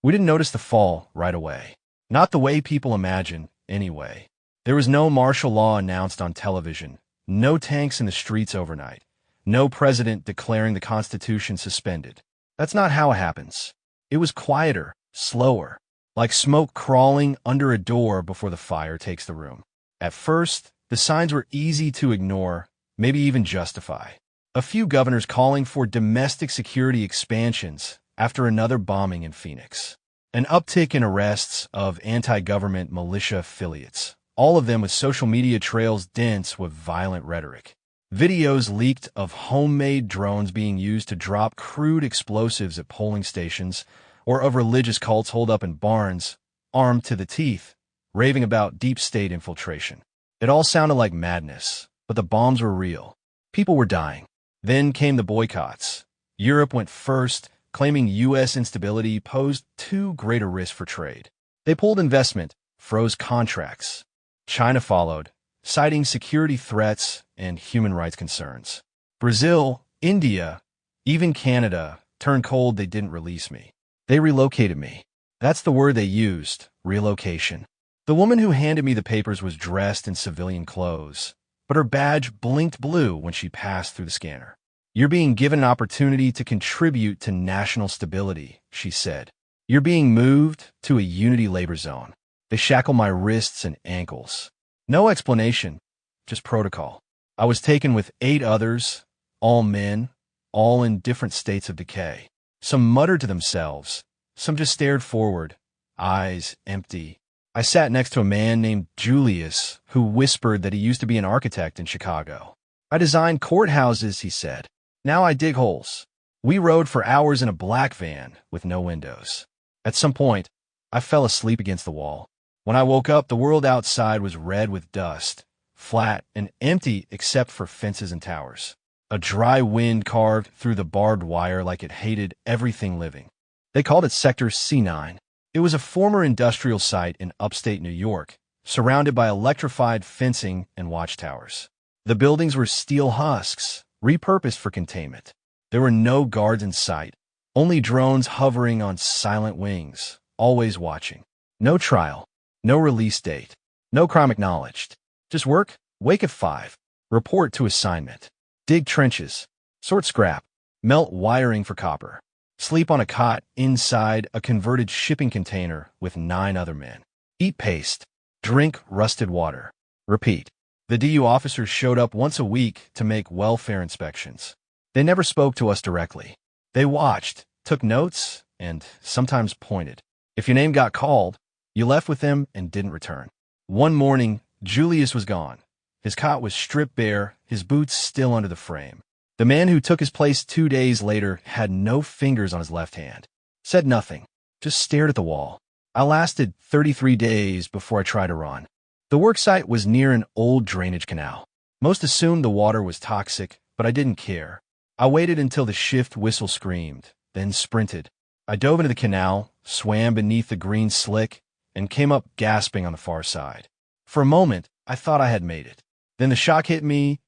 We didn't notice the fall right away. Not the way people imagine, anyway. There was no martial law announced on television, no tanks in the streets overnight, no president declaring the Constitution suspended. That's not how it happens. It was quieter, slower, like smoke crawling under a door before the fire takes the room. At first, the signs were easy to ignore, maybe even justify. A few governors calling for domestic security expansions after another bombing in Phoenix. An uptick in arrests of anti-government militia affiliates, all of them with social media trails dense with violent rhetoric. Videos leaked of homemade drones being used to drop crude explosives at polling stations, or of religious cults holed up in barns, armed to the teeth, raving about deep state infiltration. It all sounded like madness, but the bombs were real. People were dying. Then came the boycotts. Europe went first, claiming U.S. instability posed too great a risk for trade. They pulled investment, froze contracts. China followed, citing security threats and human rights concerns. Brazil, India, even Canada turned cold. They didn't release me. They relocated me. That's the word they used, relocation. The woman who handed me the papers was dressed in civilian clothes, but her badge blinked blue when she passed through the scanner. You're being given an opportunity to contribute to national stability, she said. You're being moved to a unity labor zone. They shackled my wrists and ankles. No explanation, just protocol. I was taken with 8 others, all men, all in different states of decay. Some muttered to themselves, some just stared forward, eyes empty. I sat next to a man named Julius, who whispered that he used to be an architect in Chicago. I designed courthouses, he said. Now I dig holes. We rode for hours in a black van with no windows. At some point, I fell asleep against the wall. When I woke up, the world outside was red with dust, flat and empty except for fences and towers. A dry wind carved through the barbed wire like it hated everything living. They called it Sector C9. It was a former industrial site in upstate New York, surrounded by electrified fencing and watchtowers. The buildings were steel husks, repurposed for containment. There were no guards in sight, only drones hovering on silent wings, always watching. No trial, no release date, no crime acknowledged. Just work, wake at 5, report to assignment, dig trenches, sort scrap, melt wiring for copper, sleep on a cot inside a converted shipping container with 9 other men, eat paste, drink rusted water, repeat. The DU officers showed up once a week to make welfare inspections. They never spoke to us directly. They watched, took notes, and sometimes pointed. If your name got called, you left with them and didn't return. One morning, Julius was gone. His cot was stripped bare, his boots still under the frame. The man who took his place 2 days later had no fingers on his left hand. Said nothing, just stared at the wall. I lasted 33 days before I tried to run. The worksite was near an old drainage canal. Most assumed the water was toxic, but I didn't care. I waited until the shift whistle screamed, then sprinted. I dove into the canal, swam beneath the green slick, and came up gasping on the far side. For a moment, I thought I had made it. Then the shock hit me,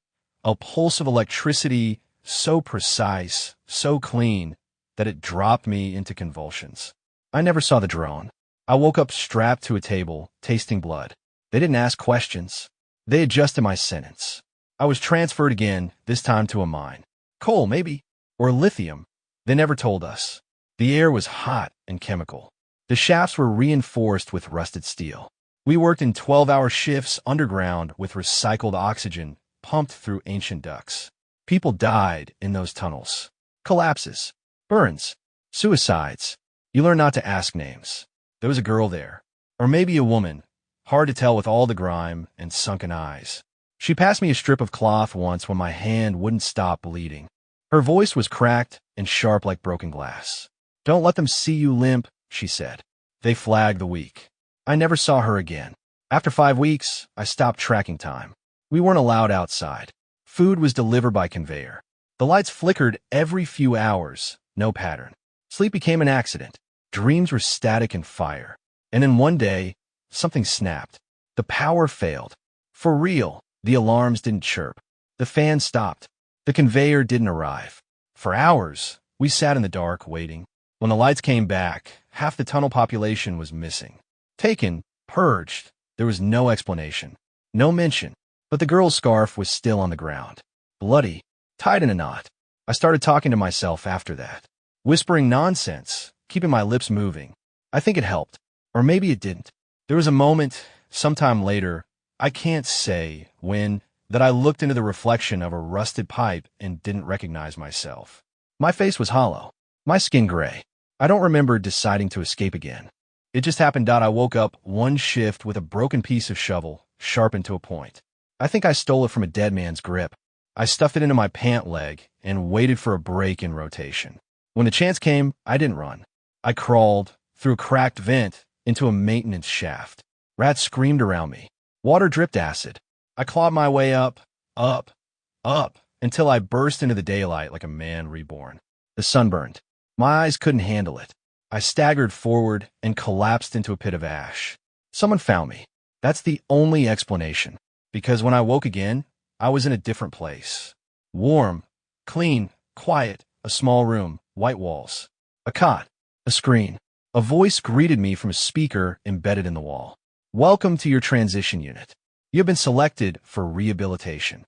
a pulse of electricity so precise, so clean, that it dropped me into convulsions. I never saw the drone. I woke up strapped to a table, tasting blood. They didn't ask questions. They adjusted my sentence. I was transferred again, this time to a mine. Coal, maybe, or lithium. They never told us. The air was hot and chemical. The shafts were reinforced with rusted steel. We worked in 12-hour shifts underground with recycled oxygen pumped through ancient ducts. People died in those tunnels. Collapses, burns, suicides. You learn not to ask names. There was a girl there, or maybe a woman. Hard to tell with all the grime and sunken eyes. She passed me a strip of cloth once when my hand wouldn't stop bleeding. Her voice was cracked and sharp like broken glass. Don't let them see you limp, she said. They flagged the week. I never saw her again. After 5 weeks, I stopped tracking time. We weren't allowed outside. Food was delivered by conveyor. The lights flickered every few hours, no pattern. Sleep became an accident. Dreams were static and fire. And then one day, something snapped. The power failed. For real, the alarms didn't chirp. The fan stopped. The conveyor didn't arrive. For hours, we sat in the dark, waiting. When the lights came back, half the tunnel population was missing. Taken, purged, there was no explanation, no mention, but the girl's scarf was still on the ground, bloody, tied in a knot. I started talking to myself after that, whispering nonsense, keeping my lips moving. I think it helped, or maybe it didn't. There was a moment, sometime later, I can't say when, that I looked into the reflection of a rusted pipe and didn't recognize myself. My face was hollow, my skin gray. I don't remember deciding to escape again. It just happened. I woke up one shift with a broken piece of shovel, sharpened to a point. I think I stole it from a dead man's grip. I stuffed it into my pant leg and waited for a break in rotation. When the chance came, I didn't run. I crawled through a cracked vent into a maintenance shaft. Rats screamed around me. Water dripped acid. I clawed my way up, until I burst into the daylight like a man reborn. The sun burned. My eyes couldn't handle it. I staggered forward and collapsed into a pit of ash. Someone found me. That's the only explanation. Because when I woke again, I was in a different place. Warm, clean, quiet, a small room, white walls, a cot, a screen. A voice greeted me from a speaker embedded in the wall. Welcome to your transition unit. You have been selected for rehabilitation.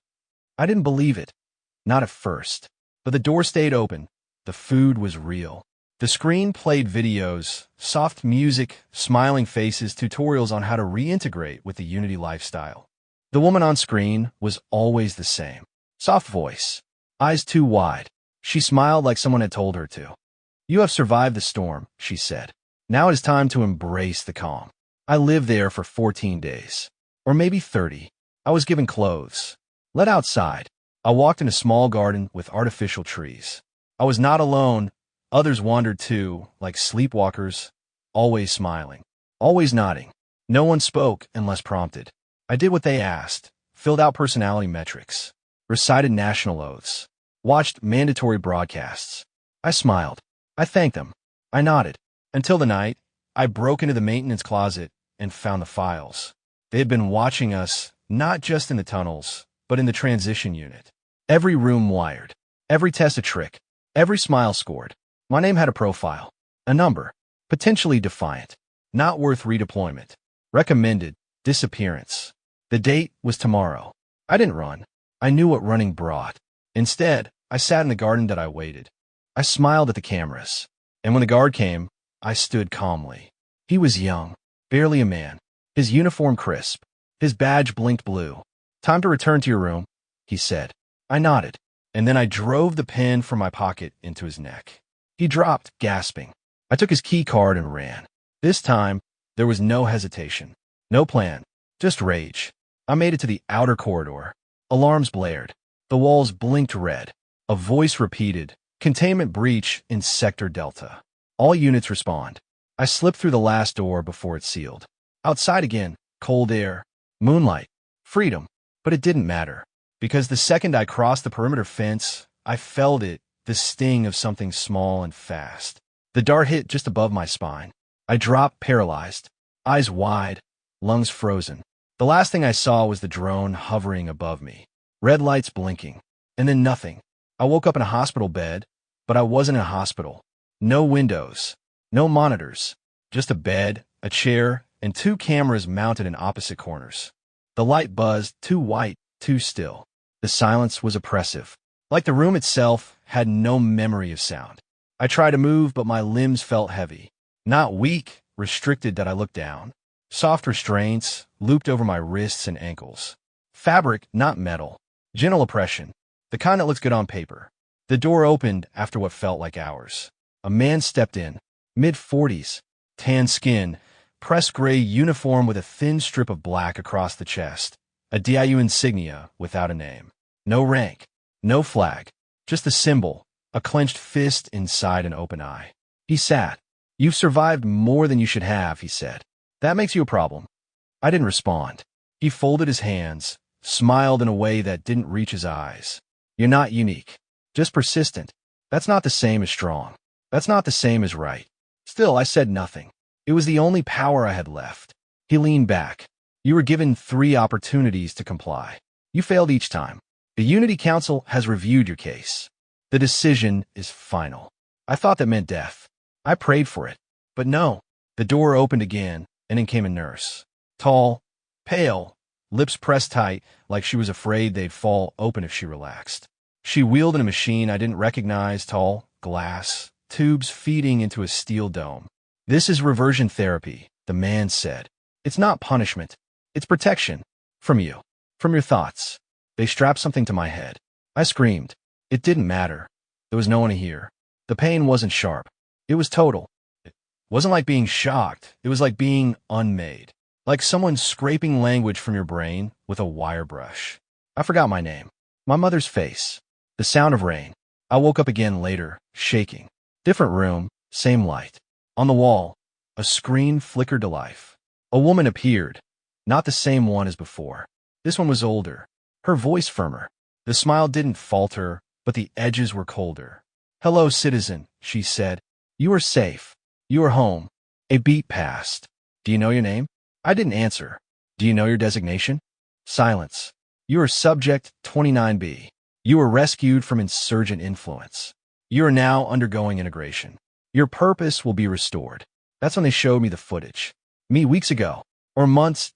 I didn't believe it. Not at first. But the door stayed open. The food was real. The screen played videos, soft music, smiling faces, tutorials on how to reintegrate with the Unity lifestyle. The woman on screen was always the same. Soft voice, eyes too wide. She smiled like someone had told her to. You have survived the storm, she said. Now it is time to embrace the calm. I lived there for 14 days. Or maybe 30. I was given clothes. Let outside. I walked in a small garden with artificial trees. I was not alone. Others wandered too, like sleepwalkers, always smiling, always nodding. No one spoke unless prompted. I did what they asked, filled out personality metrics, recited national oaths, watched mandatory broadcasts. I smiled. I thanked them. I nodded. Until the night, I broke into the maintenance closet and found the files. They had been watching us, not just in the tunnels, but in the transition unit. Every room wired, every test a trick, every smile scored. My name had a profile, a number, potentially defiant, not worth redeployment, recommended, disappearance. The date was tomorrow. I didn't run. I knew what running brought. Instead, I sat in the garden that I waited. I smiled at the cameras. And when the guard came, I stood calmly. He was young, barely a man. His uniform crisp. His badge blinked blue. Time to return to your room, he said. I nodded, and then I drove the pen from my pocket into his neck. He dropped, gasping. I took his key card and ran. This time, there was no hesitation, no plan, just rage. I made it to the outer corridor. Alarms blared. The walls blinked red. A voice repeated, containment breach in Sector Delta. All units respond. I slipped through the last door before it sealed. Outside again, cold air, moonlight, freedom. But it didn't matter, because the second I crossed the perimeter fence, I felt it, the sting of something small and fast. The dart hit just above my spine. I dropped paralyzed, eyes wide, lungs frozen. The last thing I saw was the drone hovering above me, red lights blinking, and then nothing. I woke up in a hospital bed, but I wasn't in a hospital. No windows, no monitors, just a bed, a chair, and 2 cameras mounted in opposite corners. The light buzzed, too white, too still. The silence was oppressive. Like the room itself had no memory of sound. I tried to move, but my limbs felt heavy. Not weak, restricted that I looked down. Soft restraints looped over my wrists and ankles. Fabric, not metal. Gentle oppression. The kind that looks good on paper. The door opened after what felt like hours. A man stepped in. Mid-40s. Tan skin. Pressed gray uniform with a thin strip of black across the chest. A DIU insignia without a name. No rank. No flag. Just a symbol. A clenched fist inside an open eye. He sat. You've survived more than you should have, he said. That makes you a problem. I didn't respond. He folded his hands, smiled in a way that didn't reach his eyes. You're not unique. Just persistent. That's not the same as strong. That's not the same as right. Still, I said nothing. It was the only power I had left. He leaned back. You were given 3 opportunities to comply. You failed each time. The Unity Council has reviewed your case. The decision is final. I thought that meant death. I prayed for it. But no. The door opened again, and in came a nurse. Tall, pale, lips pressed tight, like she was afraid they'd fall open if she relaxed. She wheeled in a machine I didn't recognize, tall, glass, tubes feeding into a steel dome. "This is reversion therapy," the man said. "It's not punishment. It's protection. From you. From your thoughts." They strapped something to my head. I screamed. It didn't matter. There was no one to hear. The pain wasn't sharp. It was total. It wasn't like being shocked. It was like being unmade. Like someone scraping language from your brain with a wire brush. I forgot my name. My mother's face. The sound of rain. I woke up again later, shaking. Different room, same light. On the wall, a screen flickered to life. A woman appeared. Not the same one as before. This one was older. Her voice firmer. The smile didn't falter, but the edges were colder. "Hello, citizen," she said. "You are safe. You are home." A beat passed. "Do you know your name?" I didn't answer. "Do you know your designation?" Silence. "You are Subject 29B. You were rescued from insurgent influence. You are now undergoing integration. Your purpose will be restored." That's when they showed me the footage. Me weeks ago, or months,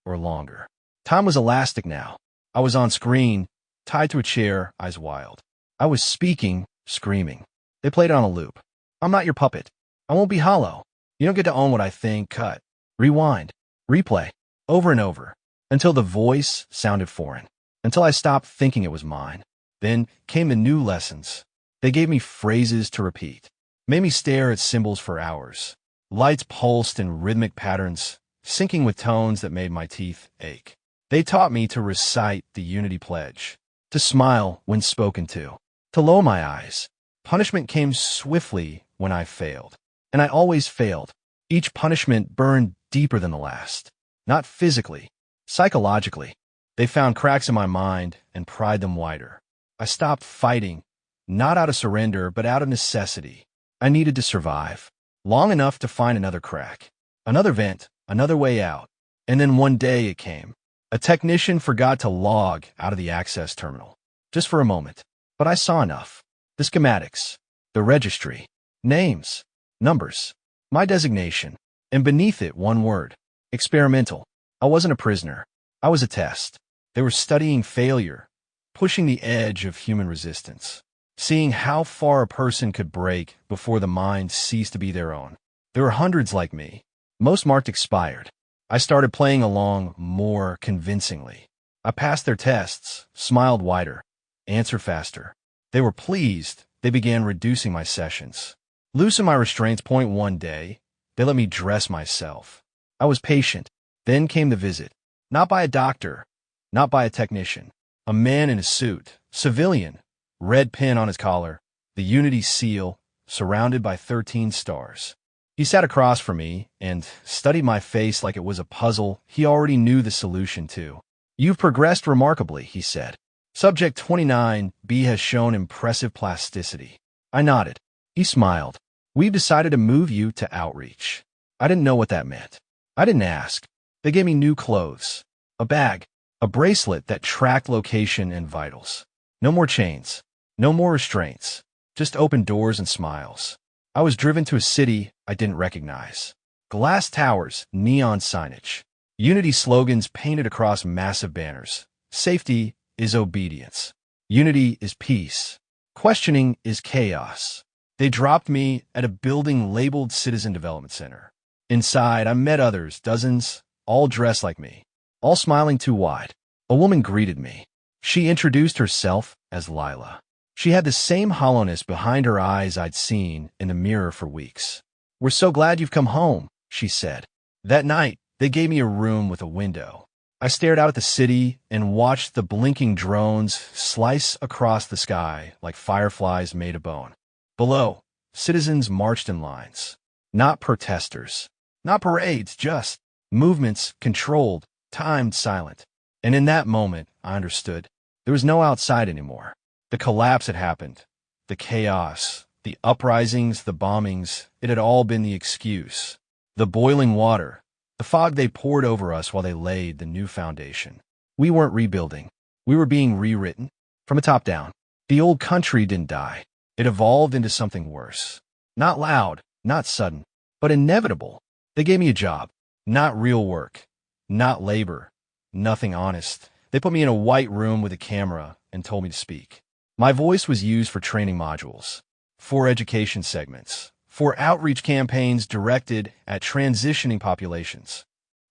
or longer. Time was elastic now. I was on screen, tied to a chair, eyes wild. I was speaking, screaming. They played it on a loop. "I'm not your puppet. I won't be hollow. You don't get to own what I think. Cut. Rewind. Replay. Over and over. Until the voice sounded foreign. Until I stopped thinking it was mine. Then came the new lessons. They gave me phrases to repeat. Made me stare at symbols for hours. Lights pulsed in rhythmic patterns, syncing with tones that made my teeth ache. They taught me to recite the Unity Pledge. To smile when spoken to lower my eyes. Punishment came swiftly when I failed. And I always failed. Each punishment burned deeper than the last. Not physically, psychologically. They found cracks in my mind and pried them wider. I stopped fighting, not out of surrender, but out of necessity. I needed to survive. Long enough to find another crack. Another vent, another way out. And then one day it came. A technician forgot to log out of the access terminal. Just for a moment. But I saw enough. The schematics. The registry. Names. Numbers. My designation. And beneath it, one word. Experimental. I wasn't a prisoner. I was a test. They were studying failure. Pushing the edge of human resistance. Seeing how far a person could break before the mind ceased to be their own. There were hundreds like me. Most marked expired. I started playing along more convincingly. I passed their tests, smiled wider, answered faster. They were pleased. They began reducing my sessions. Loosen my restraints. Point one day, they let me dress myself. I was patient. Then came the visit. Not by a doctor, not by a technician. A man in a suit, civilian, red pin on his collar, the Unity seal, surrounded by 13 stars. He sat across from me and studied my face like it was a puzzle he already knew the solution to. "You've progressed remarkably," he said. "Subject 29B has shown impressive plasticity." I nodded. He smiled. "We've decided to move you to outreach." I didn't know what that meant. I didn't ask. They gave me new clothes, a bag, a bracelet that tracked location and vitals. No more chains, no more restraints, just open doors and smiles. I was driven to a city I didn't recognize. Glass towers, neon signage. Unity slogans painted across massive banners. Safety is obedience. Unity is peace. Questioning is chaos. They dropped me at a building labeled Citizen Development Center. Inside, I met others, dozens, all dressed like me, all smiling too wide. A woman greeted me. She introduced herself as Lila. She had the same hollowness behind her eyes I'd seen in the mirror for weeks. "We're so glad you've come home," she said. That night, they gave me a room with a window. I stared out at the city and watched the blinking drones slice across the sky like fireflies made of bone. Below, citizens marched in lines. Not protesters. Not parades, just movements controlled, timed, silent. And in that moment, I understood. There was no outside anymore. The collapse had happened. The chaos, the uprisings, the bombings, it had all been the excuse. The boiling water, the fog they poured over us while they laid the new foundation. We weren't rebuilding. We were being rewritten from the top down. The old country didn't die. It evolved into something worse. Not loud, Not sudden, but inevitable. They gave me a job. Not real work. Not labor. Nothing honest. They put me in a white room with a camera and told me to speak. My voice was used for training modules, for education segments, for outreach campaigns directed at transitioning populations.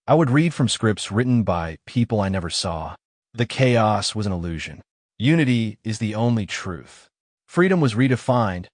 I would read from scripts written by people I never saw. The chaos was an illusion. Unity is the only truth. Freedom was redefined,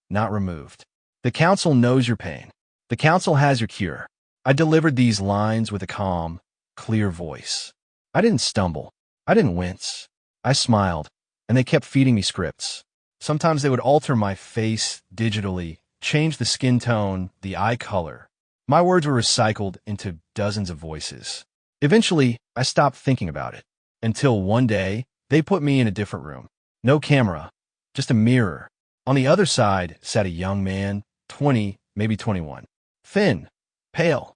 not removed. The council knows your pain. The council has your cure. I delivered these lines with a calm, clear voice. I didn't stumble. I didn't wince. I smiled, and they kept feeding me scripts. Sometimes they would alter my face digitally, change the skin tone, the eye color. My words were recycled into dozens of voices. Eventually, I stopped thinking about it. Until one day, they put me in a different room. No camera, just a mirror. On the other side sat a young man, 20, maybe 21. Thin, pale,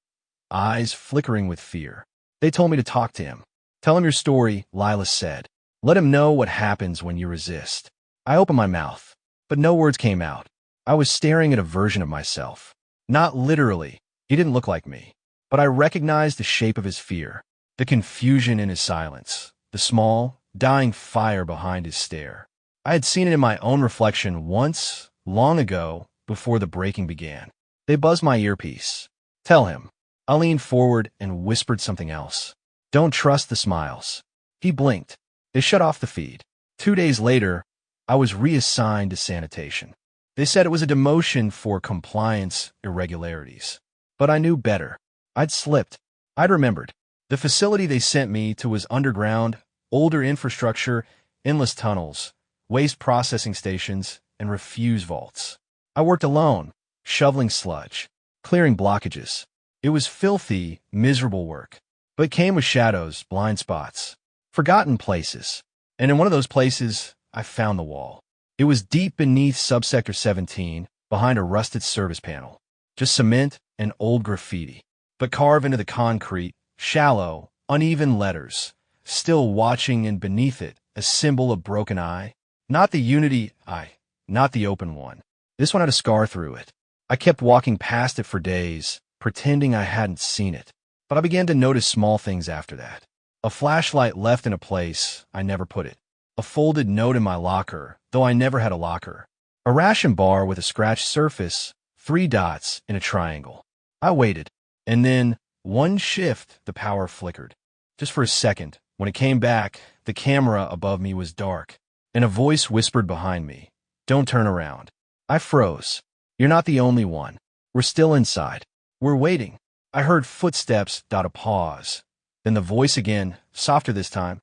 eyes flickering with fear. They told me to talk to him. Tell him your story, Lila said. Let him know what happens when you resist. I opened my mouth, but no words came out. I was staring at a version of myself. Not literally. He didn't look like me. But I recognized the shape of his fear, the confusion in his silence, the small, dying fire behind his stare. I had seen it in my own reflection once, long ago, before the breaking began. They buzzed my earpiece. Tell him. I leaned forward and whispered something else. Don't trust the smiles. He blinked. They shut off the feed. 2 days later, I was reassigned to sanitation. They said it was a demotion for compliance irregularities. But I knew better. I'd slipped. I'd remembered. The facility they sent me to was underground, older infrastructure, endless tunnels, waste processing stations, and refuse vaults. I worked alone, shoveling sludge, clearing blockages. It was filthy, miserable work, but it came with shadows, blind spots, forgotten places. And in one of those places, I found the wall. It was deep beneath Subsector 17, behind a rusted service panel. Just cement and old graffiti. But carved into the concrete, shallow, uneven letters, still watching, and beneath it, a symbol of broken eye. Not the unity eye, not the open one. This one had a scar through it. I kept walking past it for days, pretending I hadn't seen it. But I began to notice small things after that. A flashlight left in a place I never put it. A folded note in my locker, though I never had a locker. A ration bar with a scratched surface, 3 dots in a triangle. I waited, and then, one shift, the power flickered. Just for a second. When it came back, the camera above me was dark, and a voice whispered behind me, "Don't turn around." I froze. You're not the only one. We're still inside. We're waiting. I heard footsteps, a pause. Then the voice again, softer this time.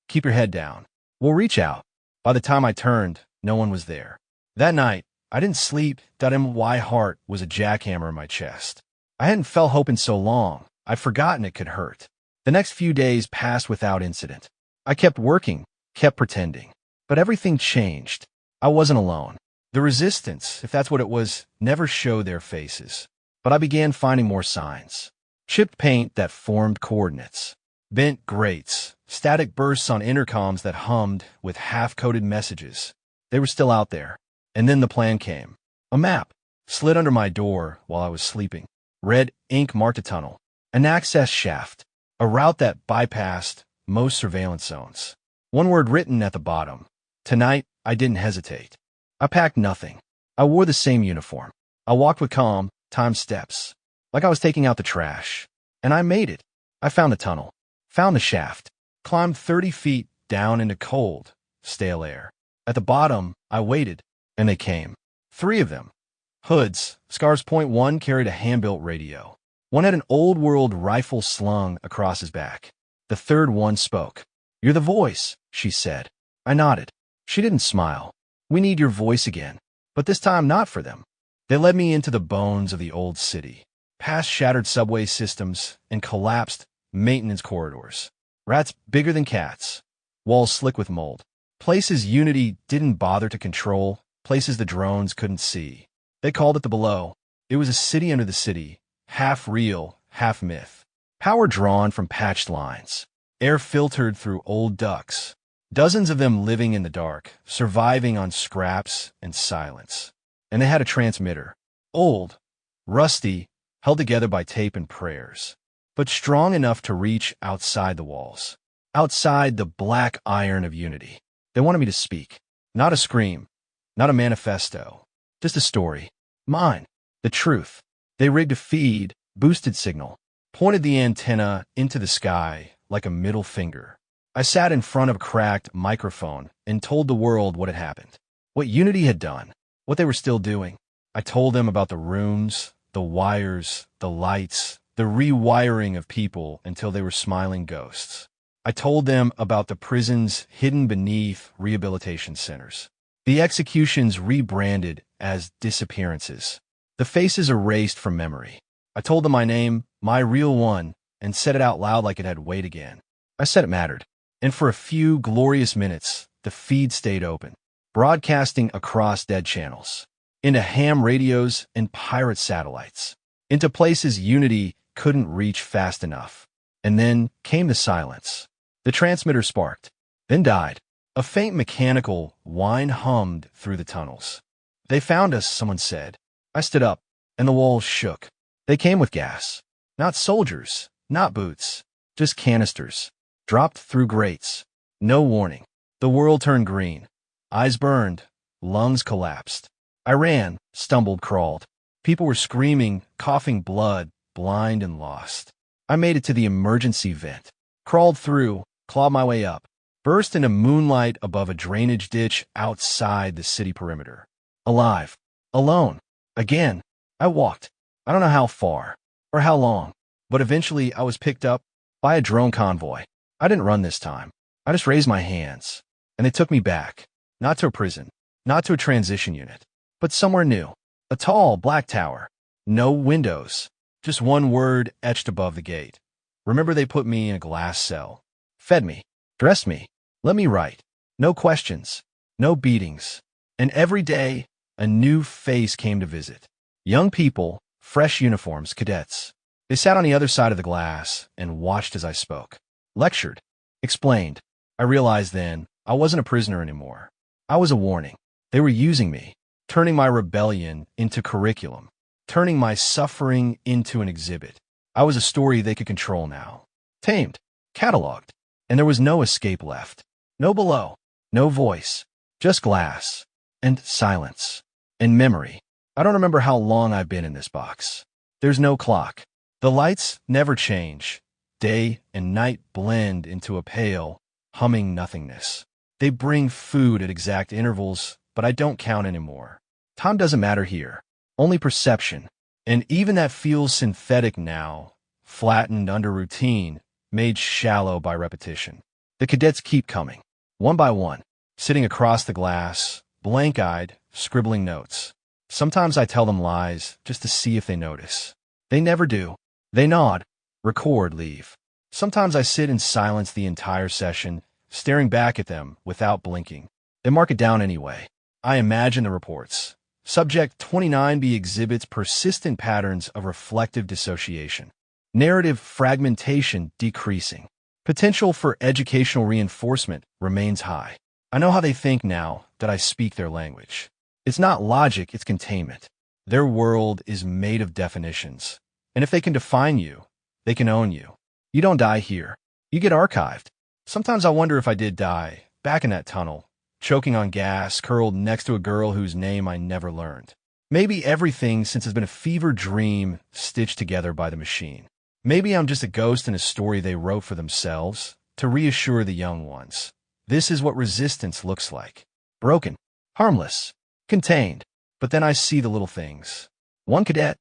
Keep your head down. We'll reach out. By the time I turned, no one was there. That night, I didn't sleep. My heart was a jackhammer in my chest. I hadn't felt hope in so long. I'd forgotten it could hurt. The next few days passed without incident. I kept working, kept pretending. But everything changed. I wasn't alone. The resistance, if that's what it was, never showed their faces. But I began finding more signs. Chipped paint that formed coordinates. Bent grates. Static bursts on intercoms that hummed with half-coded messages. They were still out there. And then the plan came. A map slid under my door while I was sleeping. Red ink marked a tunnel. An access shaft. A route that bypassed most surveillance zones. One word written at the bottom. Tonight, I didn't hesitate. I packed nothing. I wore the same uniform. I walked with calm, timed steps, like I was taking out the trash. And I made it. I found the tunnel, found the shaft, climbed 30 feet down into cold, stale air. At the bottom, I waited, and they came. 3 of them. Hoods. Scars Point 1 carried a hand-built radio. One had an old-world rifle slung across his back. The third one spoke. "You're the voice," she said. I nodded. She didn't smile. "We need your voice again." But this time not for them. They led me into the bones of the old city, past shattered subway systems and collapsed maintenance corridors. Rats bigger than cats. Walls slick with mold. Places Unity didn't bother to control. Places the drones couldn't see. They called it the Below. It was a city under the city. Half real, half myth. Power drawn from patched lines. Air filtered through old ducts. Dozens of them living in the dark, surviving on scraps and silence. And they had a transmitter. Old, rusty, held together by tape and prayers, but strong enough to reach outside the walls, outside the black iron of unity. They wanted me to speak, not a scream, not a manifesto, just a story. Mine, the truth. They rigged a feed, boosted signal, pointed the antenna into the sky like a middle finger. I sat in front of a cracked microphone and told the world what had happened, what Unity had done, what they were still doing. I told them about the rooms, the wires, the lights, the rewiring of people until they were smiling ghosts. I told them about the prisons hidden beneath rehabilitation centers, the executions rebranded as disappearances, the faces erased from memory. I told them my name, my real one, and said it out loud like it had weight again. I said it mattered. And for a few glorious minutes, the feed stayed open, broadcasting across dead channels, into ham radios and pirate satellites, into places Unity couldn't reach fast enough. And then came the silence. The transmitter sparked, then died. A faint mechanical whine hummed through the tunnels. They found us, someone said. I stood up, and the walls shook. They came with gas. Not soldiers, not boots, just canisters, dropped through grates. No warning. The world turned green. Eyes burned. Lungs collapsed. I ran, stumbled, crawled. People were screaming, coughing blood, blind and lost. I made it to the emergency vent, crawled through, clawed my way up, burst into moonlight above a drainage ditch outside the city perimeter. Alive. Alone. Again. I walked. I don't know how far, or how long, but eventually I was picked up by a drone convoy. I didn't run this time. I just raised my hands, and they took me back, not to a prison, not to a transition unit, but somewhere new. A tall, black tower. No windows. Just one word etched above the gate. Remember, they put me in a glass cell, fed me, dressed me, let me write. No questions, no beatings. And every day, a new face came to visit. Young people, fresh uniforms, cadets. They sat on the other side of the glass and watched as I spoke. Lectured. Explained. I realized then I wasn't a prisoner anymore. I was a warning. They were using me, turning my rebellion into curriculum, turning my suffering into an exhibit. I was a story they could control now. Tamed. Cataloged. And there was no escape left. No below. No voice. Just glass. And silence. And memory. I don't remember how long I've been in this box. There's no clock. The lights never change. Day and night blend into a pale, humming nothingness. They bring food at exact intervals, but I don't count anymore. Time doesn't matter here. Only perception. And even that feels synthetic now, flattened under routine, made shallow by repetition. The cadets keep coming, one by one, sitting across the glass, blank-eyed, scribbling notes. Sometimes I tell them lies just to see if they notice. They never do. They nod, record, leave. Sometimes I sit in silence the entire session, staring back at them without blinking. They mark it down anyway. I imagine the reports. Subject 29B exhibits persistent patterns of reflective dissociation. Narrative fragmentation decreasing. Potential for educational reinforcement remains high. I know how they think now that I speak their language. It's not logic, it's containment. Their world is made of definitions. And if they can define you, they can own you. You don't die here. You get archived. Sometimes I wonder if I did die, back in that tunnel, choking on gas, curled next to a girl whose name I never learned. Maybe everything since has been a fever dream stitched together by the machine. Maybe I'm just a ghost in a story they wrote for themselves to reassure the young ones. This is what resistance looks like. Broken, harmless, contained. But then I see the little things. One cadet,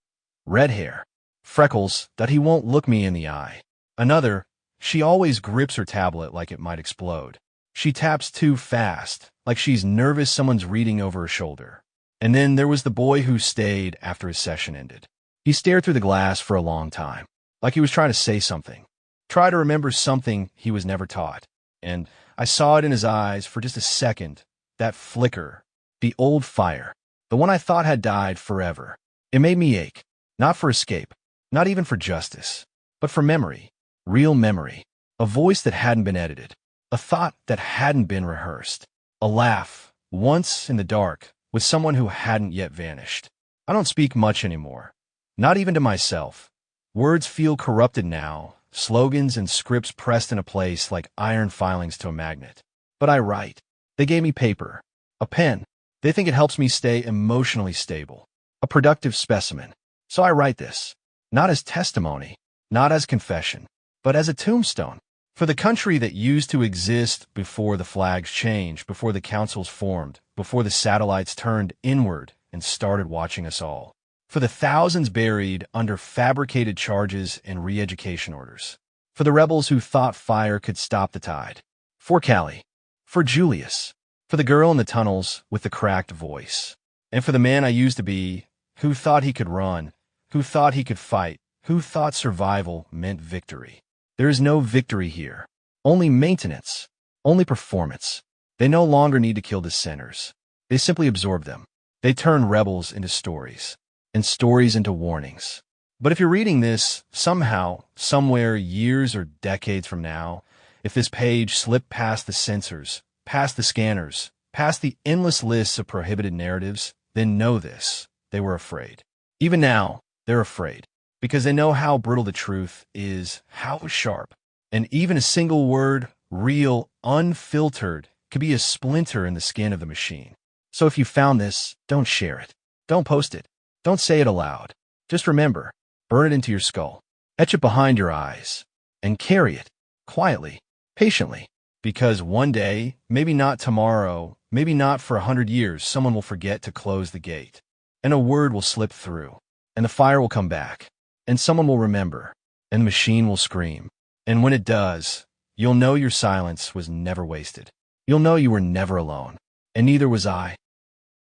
red hair, freckles that he won't look me in the eye. Another, she always grips her tablet like it might explode. She taps too fast, like she's nervous someone's reading over her shoulder. And then there was the boy who stayed after his session ended. He stared through the glass for a long time, like he was trying to say something, try to remember something he was never taught. And I saw it in his eyes for just a second, that flicker, the old fire, the one I thought had died forever. It made me ache, not for escape, not even for justice, but for memory, real memory, a voice that hadn't been edited, a thought that hadn't been rehearsed, a laugh, once in the dark, with someone who hadn't yet vanished. I don't speak much anymore. Not even to myself. Words feel corrupted now, slogans and scripts pressed in a place like iron filings to a magnet. But I write. They gave me paper, a pen. They think it helps me stay emotionally stable, a productive specimen. So I write this, not as testimony, not as confession, but as a tombstone. For the country that used to exist before the flags changed, before the councils formed, before the satellites turned inward and started watching us all. For the thousands buried under fabricated charges and re-education orders. For the rebels who thought fire could stop the tide. For Callie. For Julius. For the girl in the tunnels with the cracked voice. And for the man I used to be, who thought he could run, who thought he could fight, who thought survival meant victory. There is no victory here. Only maintenance. Only performance. They no longer need to kill dissenters. They simply absorb them. They turn rebels into stories, and stories into warnings. But if you're reading this, somehow, somewhere, years or decades from now, if this page slipped past the censors, past the scanners, past the endless lists of prohibited narratives, then know this. They were afraid. Even now, they're afraid. Because they know how brittle the truth is, how sharp. And even a single word, real, unfiltered, could be a splinter in the skin of the machine. So if you found this, don't share it. Don't post it. Don't say it aloud. Just remember, burn it into your skull. Etch it behind your eyes. And carry it, quietly, patiently. Because one day, maybe not tomorrow, maybe not for 100 years, someone will forget to close the gate. And a word will slip through. And the fire will come back. And someone will remember, and the machine will scream. And when it does, you'll know your silence was never wasted. You'll know you were never alone, and neither was I.